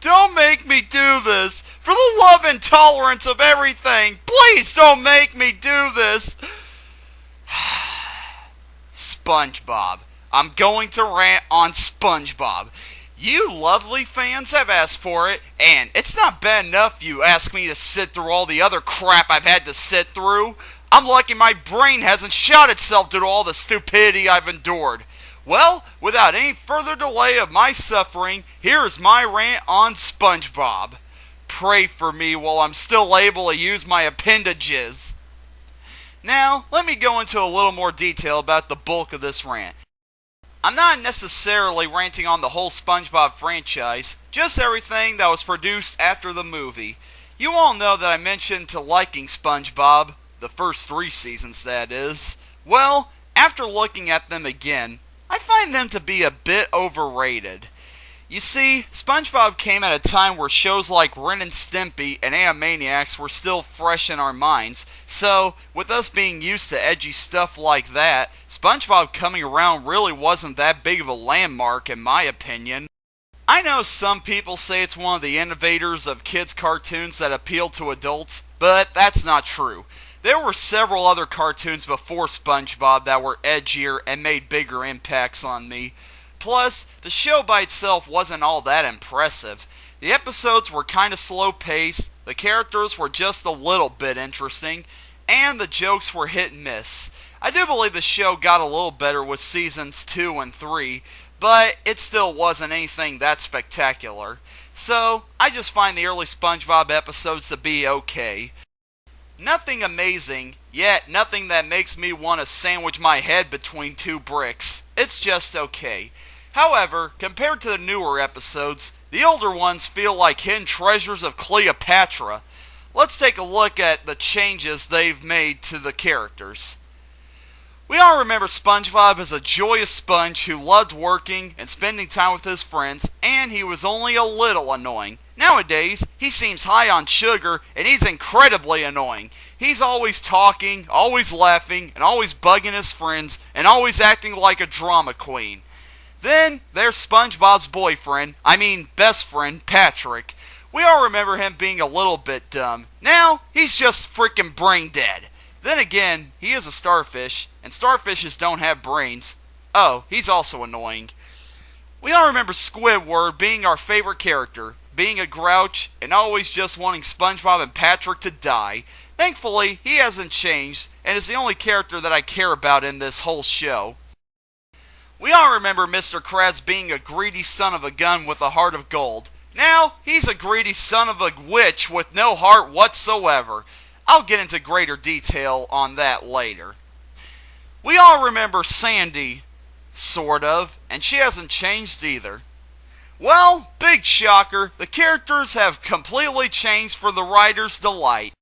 Don't make me do this! For the love and tolerance of everything, please don't make me do this! SpongeBob. I'm going to rant on SpongeBob. You lovely fans have asked for it, and it's not bad enough you ask me to sit through all the other crap I've had to sit through. I'm lucky my brain hasn't shot itself due to all the stupidity I've endured. Well, without any further delay of my suffering, here is my rant on SpongeBob. Pray for me while I'm still able to use my appendages. Now, let me go into a little more detail about the bulk of this rant. I'm not necessarily ranting on the whole SpongeBob franchise, just everything that was produced after the movie. You all know that I mentioned to liking SpongeBob, the first 3 seasons that is. Well, after looking at them again, I find them to be a bit overrated. You see, SpongeBob came at a time where shows like Ren and Stimpy and Animaniacs were still fresh in our minds, so with us being used to edgy stuff like that, SpongeBob coming around really wasn't that big of a landmark in my opinion. I know some people say it's one of the innovators of kids' cartoons that appeal to adults, but that's not true. There were several other cartoons before SpongeBob that were edgier and made bigger impacts on me. Plus, the show by itself wasn't all that impressive. The episodes were kinda slow-paced, the characters were just a little bit interesting, and the jokes were hit and miss. I do believe the show got a little better with seasons 2 and 3, but it still wasn't anything that spectacular. So, I just find the early SpongeBob episodes to be okay. Nothing amazing, yet nothing that makes me want to sandwich my head between 2 bricks. It's just okay. However, compared to the newer episodes, the older ones feel like hidden treasures of Cleopatra. Let's take a look at the changes they've made to the characters. We all remember SpongeBob as a joyous sponge who loved working and spending time with his friends, and he was only a little annoying. Nowadays, he seems high on sugar, and he's incredibly annoying. He's always talking, always laughing, and always bugging his friends, and always acting like a drama queen. Then, there's SpongeBob's best friend, Patrick. We all remember him being a little bit dumb. Now, he's just freaking brain dead. Then again, he is a starfish, and starfishes don't have brains. Oh, he's also annoying. We all remember Squidward being our favorite character, being a grouch, and always just wanting SpongeBob and Patrick to die. Thankfully, he hasn't changed, and is the only character that I care about in this whole show. We all remember Mr. Krabs being a greedy son of a gun with a heart of gold. Now, he's a greedy son of a witch with no heart whatsoever. I'll get into greater detail on that later. We all remember Sandy, sort of, and she hasn't changed either. Well, big shocker, the characters have completely changed for the writer's delight.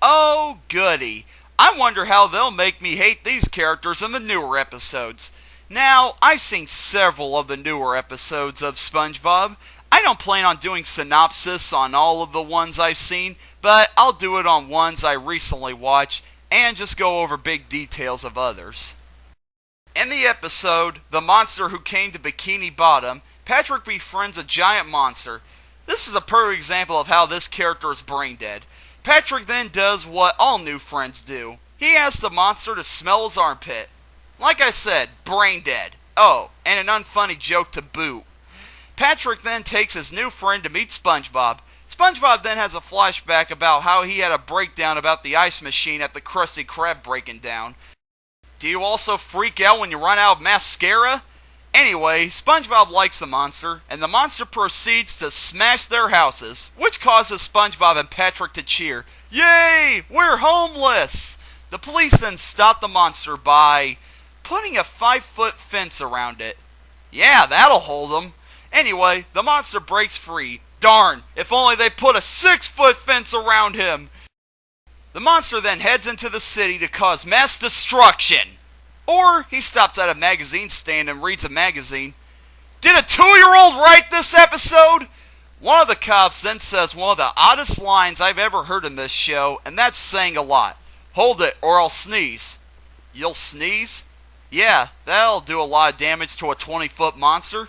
Oh, goody. I wonder how they'll make me hate these characters in the newer episodes. Now, I've seen several of the newer episodes of SpongeBob. I don't plan on doing synopsis on all of the ones I've seen, but I'll do it on ones I recently watched, and just go over big details of others. In the episode, The Monster Who Came to Bikini Bottom, Patrick befriends a giant monster. This is a perfect example of how this character is brain dead. Patrick then does what all new friends do. He asks the monster to smell his armpit. Like I said, brain dead. Oh, and an unfunny joke to boot. Patrick then takes his new friend to meet SpongeBob. SpongeBob then has a flashback about how he had a breakdown about the ice machine at the Krusty Krab breaking down. Do you also freak out when you run out of mascara? Anyway, SpongeBob likes the monster, and the monster proceeds to smash their houses, which causes SpongeBob and Patrick to cheer. Yay! We're homeless! The police then stop the monster by putting a 5-foot fence around it. Yeah, that'll hold them. Anyway, the monster breaks free. Darn, if only they put a 6-foot fence around him. The monster then heads into the city to cause mass destruction. Or he stops at a magazine stand and reads a magazine. Did a 2-year-old write this episode? One of the cops then says one of the oddest lines I've ever heard in this show, and that's saying a lot. Hold it or I'll sneeze. You'll sneeze? Yeah, that'll do a lot of damage to a 20-foot monster.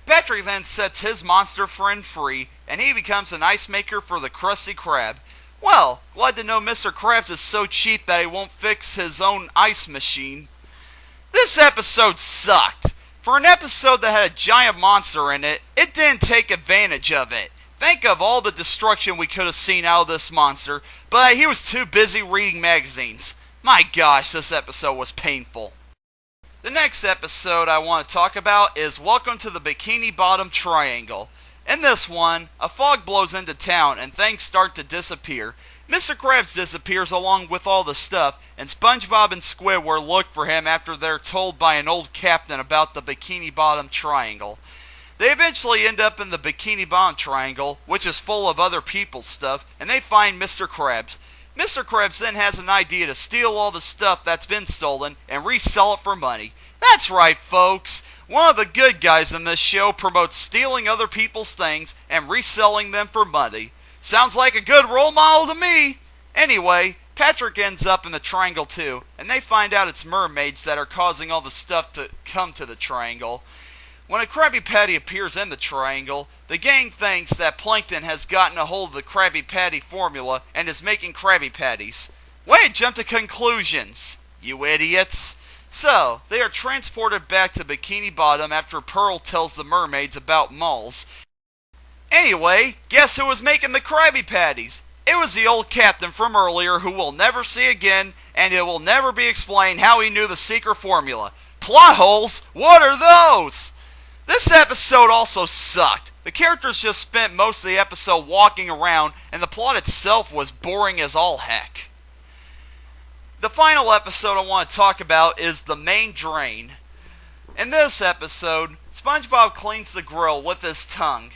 Patrick then sets his monster friend free, and he becomes an ice maker for the Krusty Krab. Well, glad to know Mr. Krabs is so cheap that he won't fix his own ice machine. This episode sucked. For an episode that had a giant monster in it, it didn't take advantage of it. Think of all the destruction we could have seen out of this monster, but he was too busy reading magazines. My gosh, this episode was painful. The next episode I want to talk about is Welcome to the Bikini Bottom Triangle. In this one, a fog blows into town and things start to disappear. Mr. Krabs disappears along with all the stuff, and SpongeBob and Squidward look for him after they're told by an old captain about the Bikini Bottom Triangle. They eventually end up in the Bikini Bottom Triangle, which is full of other people's stuff, and they find Mr. Krabs. Mr. Krabs then has an idea to steal all the stuff that's been stolen and resell it for money. That's right, folks. One of the good guys in this show promotes stealing other people's things and reselling them for money. Sounds like a good role model to me. Anyway, Patrick ends up in the triangle too, and they find out it's mermaids that are causing all the stuff to come to the triangle. When a Krabby Patty appears in the triangle, the gang thinks that Plankton has gotten a hold of the Krabby Patty formula and is making Krabby Patties. Way to jump to conclusions, you idiots! So, they are transported back to Bikini Bottom after Pearl tells the mermaids about malls. Anyway, guess who was making the Krabby Patties? It was the old captain from earlier who we'll never see again, and it will never be explained how he knew the secret formula. Plot holes? What are those? This episode also sucked. The characters just spent most of the episode walking around, and the plot itself was boring as all heck. The final episode I want to talk about is The Main Drain. In this episode, SpongeBob cleans the grill with his tongue.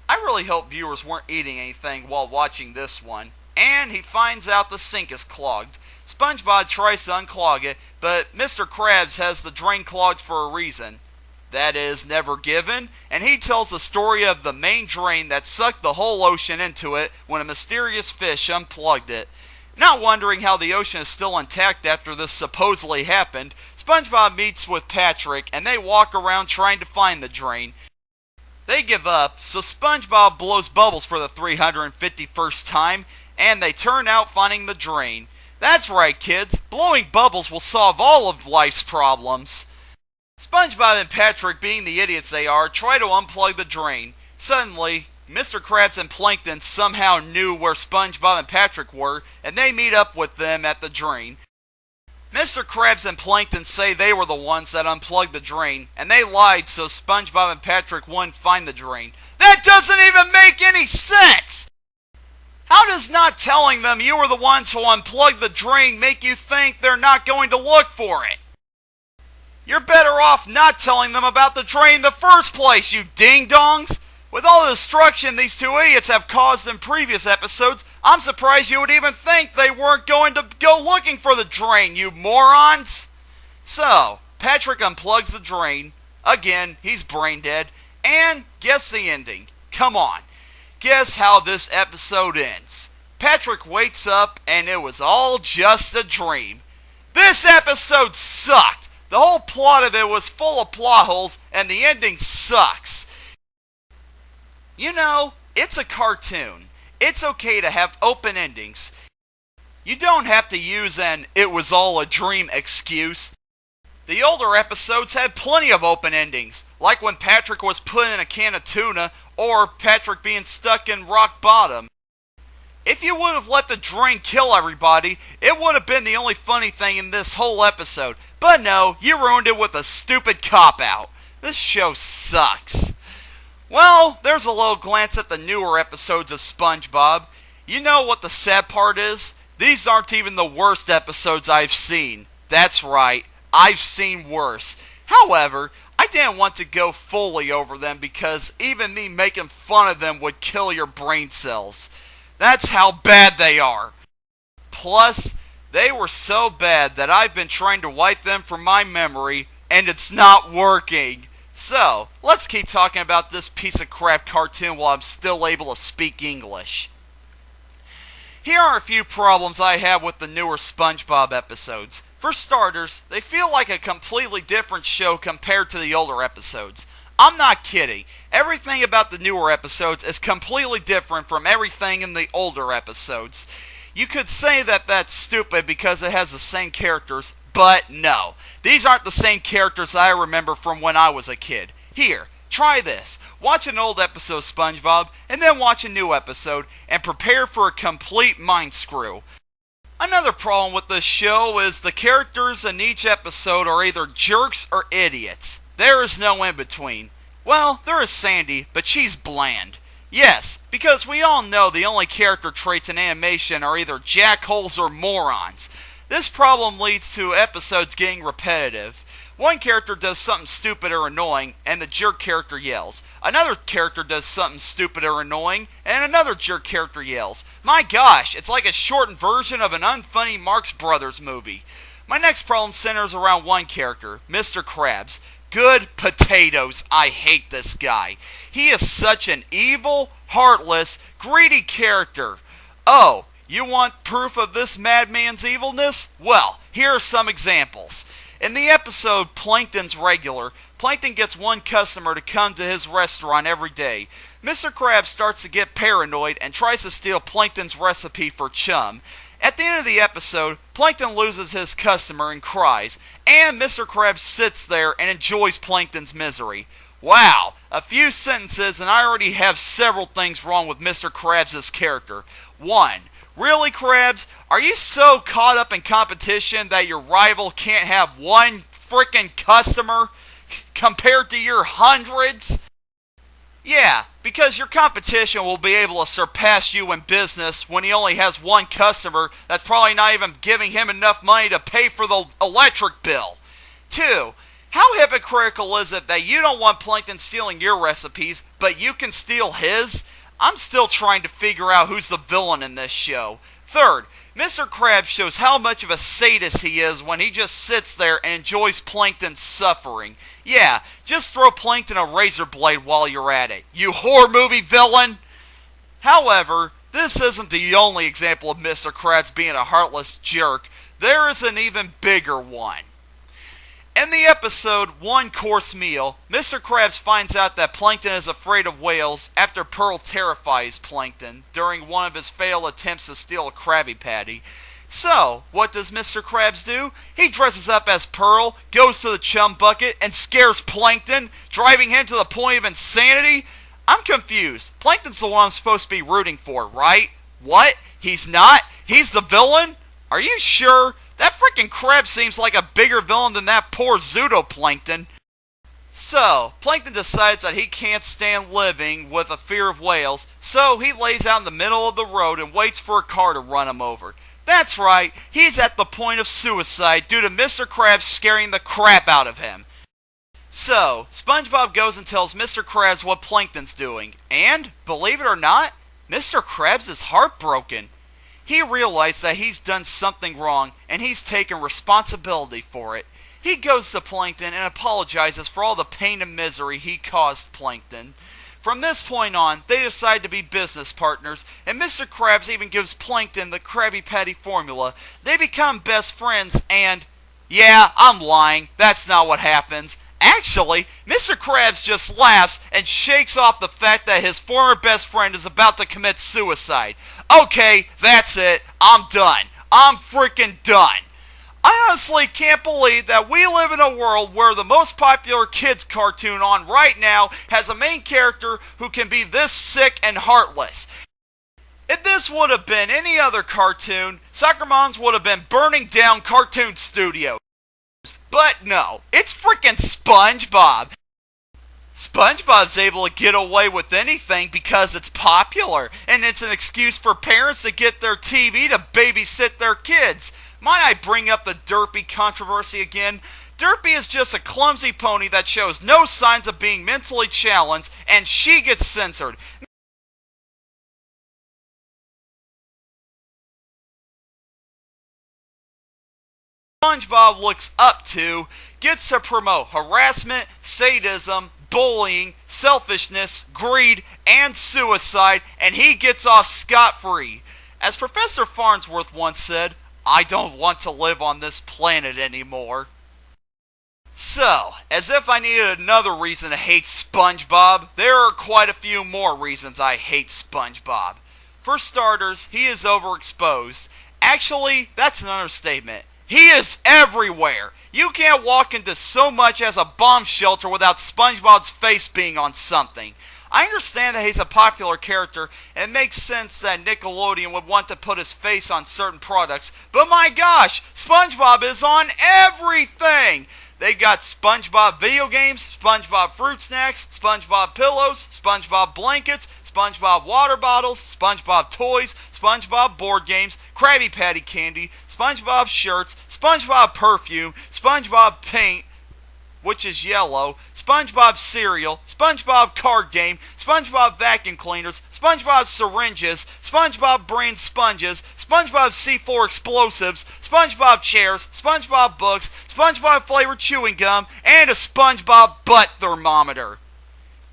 I really hope viewers weren't eating anything while watching this one. And he finds out the sink is clogged. SpongeBob tries to unclog it, but Mr. Krabs has the drain clogged for a reason. That is, never given, and he tells the story of the main drain that sucked the whole ocean into it when a mysterious fish unplugged it. Not wondering how the ocean is still intact after this supposedly happened, SpongeBob meets with Patrick and they walk around trying to find the drain. They give up, so SpongeBob blows bubbles for the 351st time, and they turn out finding the drain. That's right, kids, blowing bubbles will solve all of life's problems. SpongeBob and Patrick, being the idiots they are, try to unplug the drain. Suddenly, Mr. Krabs and Plankton somehow knew where SpongeBob and Patrick were, and they meet up with them at the drain. Mr. Krabs and Plankton say they were the ones that unplugged the drain, and they lied so SpongeBob and Patrick wouldn't find the drain. That doesn't even make any sense! How does not telling them you were the ones who unplugged the drain make you think they're not going to look for it? You're better off not telling them about the drain in the first place, you ding-dongs! With all the destruction these two idiots have caused in previous episodes, I'm surprised you would even think they weren't going to go looking for the drain, you morons! So, Patrick unplugs the drain. Again, he's brain dead. And guess the ending. Come on. Guess how this episode ends. Patrick wakes up and it was all just a dream. This episode sucked. The whole plot of it was full of plot holes, and the ending sucks. You know, it's a cartoon. It's okay to have open endings. You don't have to use an "it was all a dream" excuse. The older episodes had plenty of open endings, like when Patrick was put in a can of tuna, or Patrick being stuck in rock bottom. If you would have let the drain kill everybody, it would have been the only funny thing in this whole episode. But no, you ruined it with a stupid cop-out. This show sucks. Well, there's a little glance at the newer episodes of SpongeBob. You know what the sad part is? These aren't even the worst episodes I've seen. That's right, I've seen worse. However, I didn't want to go fully over them because even me making fun of them would kill your brain cells. That's how bad they are. Plus, they were so bad that I've been trying to wipe them from my memory, and it's not working. So, let's keep talking about this piece of crap cartoon while I'm still able to speak English. Here are a few problems I have with the newer SpongeBob episodes. For starters, they feel like a completely different show compared to the older episodes. I'm not kidding. Everything about the newer episodes is completely different from everything in the older episodes. You could say that that's stupid because it has the same characters, but no. These aren't the same characters I remember from when I was a kid. Here, try this. Watch an old episode of SpongeBob, and then watch a new episode, and prepare for a complete mind screw. Another problem with this show is the characters in each episode are either jerks or idiots. There is no in between. Well, there is Sandy, but she's bland. Yes, because we all know the only character traits in animation are either jackholes or morons. This problem leads to episodes getting repetitive. One character does something stupid or annoying, and the jerk character yells. Another character does something stupid or annoying, and another jerk character yells. My gosh, it's like a shortened version of an unfunny Marx Brothers movie. My next problem centers around one character, Mr. Krabs. Good potatoes, I hate this guy. He is such an evil, heartless, greedy character. Oh, you want proof of this madman's evilness? Well, here are some examples. In the episode Plankton's Regular, Plankton gets one customer to come to his restaurant every day. Mr. Krabs starts to get paranoid and tries to steal Plankton's recipe for chum. At the end of the episode, Plankton loses his customer and cries, and Mr. Krabs sits there and enjoys Plankton's misery. Wow, a few sentences and I already have several things wrong with Mr. Krabs' character. 1. Really, Krabs? Are you so caught up in competition that your rival can't have one frickin' customer compared to your hundreds? Yeah, because your competition will be able to surpass you in business when he only has one customer that's probably not even giving him enough money to pay for the electric bill. 2. How hypocritical is it that you don't want Plankton stealing your recipes, but you can steal his? I'm still trying to figure out who's the villain in this show. 3rd, Mr. Krabs shows how much of a sadist he is when he just sits there and enjoys Plankton's suffering. Yeah, just throw Plankton a razor blade while you're at it, you horror movie villain! However, this isn't the only example of Mr. Krabs being a heartless jerk. There is an even bigger one. In the episode One Course Meal, Mr. Krabs finds out that Plankton is afraid of whales after Pearl terrifies Plankton during one of his failed attempts to steal a Krabby Patty. So, what does Mr. Krabs do? He dresses up as Pearl, goes to the chum bucket, and scares Plankton, driving him to the point of insanity? I'm confused. Plankton's the one I'm supposed to be rooting for, right? What? He's not? He's the villain? Are you sure? That freaking Krab seems like a bigger villain than that poor Zootoplankton. So, Plankton decides that he can't stand living with a fear of whales, so he lays out in the middle of the road and waits for a car to run him over. That's right, he's at the point of suicide due to Mr. Krabs scaring the crap out of him. So, SpongeBob goes and tells Mr. Krabs what Plankton's doing, and, believe it or not, Mr. Krabs is heartbroken. He realized that he's done something wrong, and he's taken responsibility for it. He goes to Plankton and apologizes for all the pain and misery he caused Plankton. From this point on, they decide to be business partners, and Mr. Krabs even gives Plankton the Krabby Patty formula. They become best friends, and... yeah, I'm lying. That's not what happens. Actually, Mr. Krabs just laughs and shakes off the fact that his former best friend is about to commit suicide. Okay, that's it. I'm done. I'm freaking done. I honestly can't believe that we live in a world where the most popular kids cartoon on right now has a main character who can be this sick and heartless. If this would have been any other cartoon, Soccermoms would have been burning down cartoon studios. But no, it's freaking SpongeBob. SpongeBob's able to get away with anything because it's popular, and it's an excuse for parents to get their TV to babysit their kids. Might I bring up the Derpy controversy again? Derpy is just a clumsy pony that shows no signs of being mentally challenged, and she gets censored. SpongeBob looks up to gets to promote harassment, sadism, bullying, selfishness, greed, and suicide, and he gets off scot-free. As Professor Farnsworth once said, I don't want to live on this planet anymore. So, as if I needed another reason to hate SpongeBob, there are quite a few more reasons I hate SpongeBob. For starters, he is overexposed. Actually, that's an understatement. He is everywhere. You can't walk into so much as a bomb shelter without SpongeBob's face being on something. I understand that he's a popular character, and it makes sense that Nickelodeon would want to put his face on certain products, but my gosh, SpongeBob is on everything! They've got SpongeBob video games, SpongeBob fruit snacks, SpongeBob pillows, SpongeBob blankets, SpongeBob water bottles, SpongeBob toys, SpongeBob board games, Krabby Patty candy, SpongeBob shirts, SpongeBob perfume, SpongeBob paint, which is yellow, SpongeBob cereal, SpongeBob card game, SpongeBob vacuum cleaners, SpongeBob syringes, SpongeBob brain sponges, SpongeBob C4 explosives, SpongeBob chairs, SpongeBob books, SpongeBob flavored chewing gum, and a SpongeBob butt thermometer.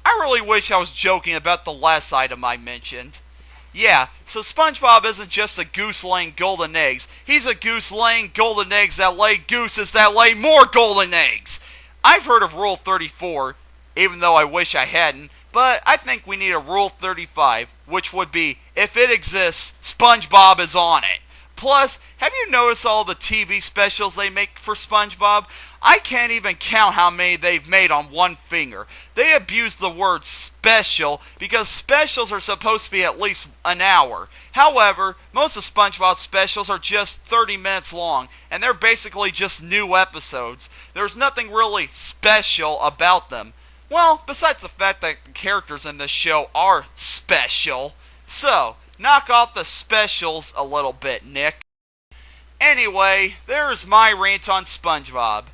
I really wish I was joking about the last item I mentioned. Yeah, so SpongeBob isn't just a goose laying golden eggs. He's a goose laying golden eggs that lay gooses that lay more golden eggs. I've heard of Rule 34, even though I wish I hadn't, but I think we need a Rule 35, which would be, if it exists, SpongeBob is on it. Plus, have you noticed all the TV specials they make for SpongeBob? I can't even count how many they've made on one finger. They abuse the word special because specials are supposed to be at least an hour. However, most of SpongeBob's specials are just 30 minutes long, and they're basically just new episodes. There's nothing really special about them. Well, besides the fact that the characters in this show are special. So, knock off the specials a little bit, Nick. Anyway, there's my rant on SpongeBob.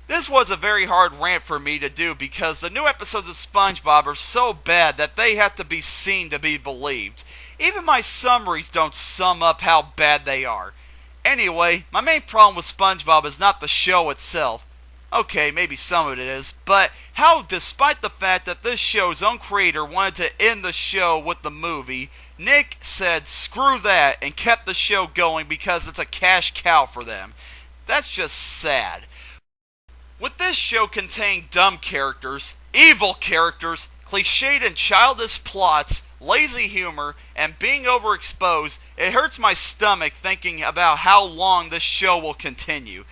This was a very hard rant for me to do because the new episodes of SpongeBob are so bad that they have to be seen to be believed. Even my summaries don't sum up how bad they are. Anyway, my main problem with SpongeBob is not the show itself. Okay, maybe some of it is, but how, despite the fact that this show's own creator wanted to end the show with the movie, Nick said screw that and kept the show going because it's a cash cow for them. That's just sad. With this show containing dumb characters, evil characters, cliched and childish plots, lazy humor, and being overexposed, it hurts my stomach thinking about how long this show will continue.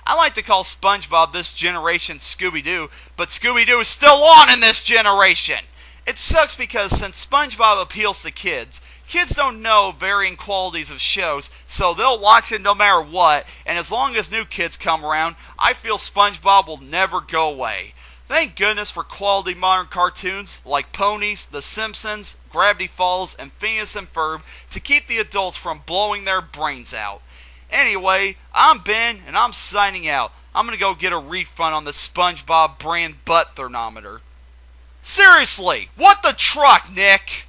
I like to call SpongeBob this generation's Scooby-Doo, but Scooby-Doo is still on in this generation! It sucks because since SpongeBob appeals to kids, kids don't know varying qualities of shows, so they'll watch it no matter what, and as long as new kids come around, I feel SpongeBob will never go away. Thank goodness for quality modern cartoons like Ponies, The Simpsons, Gravity Falls, and Phineas and Ferb to keep the adults from blowing their brains out. Anyway, I'm Ben, and I'm signing out. I'm gonna go get a refund on the SpongeBob brand butt thermometer. Seriously, what the truck, Nick?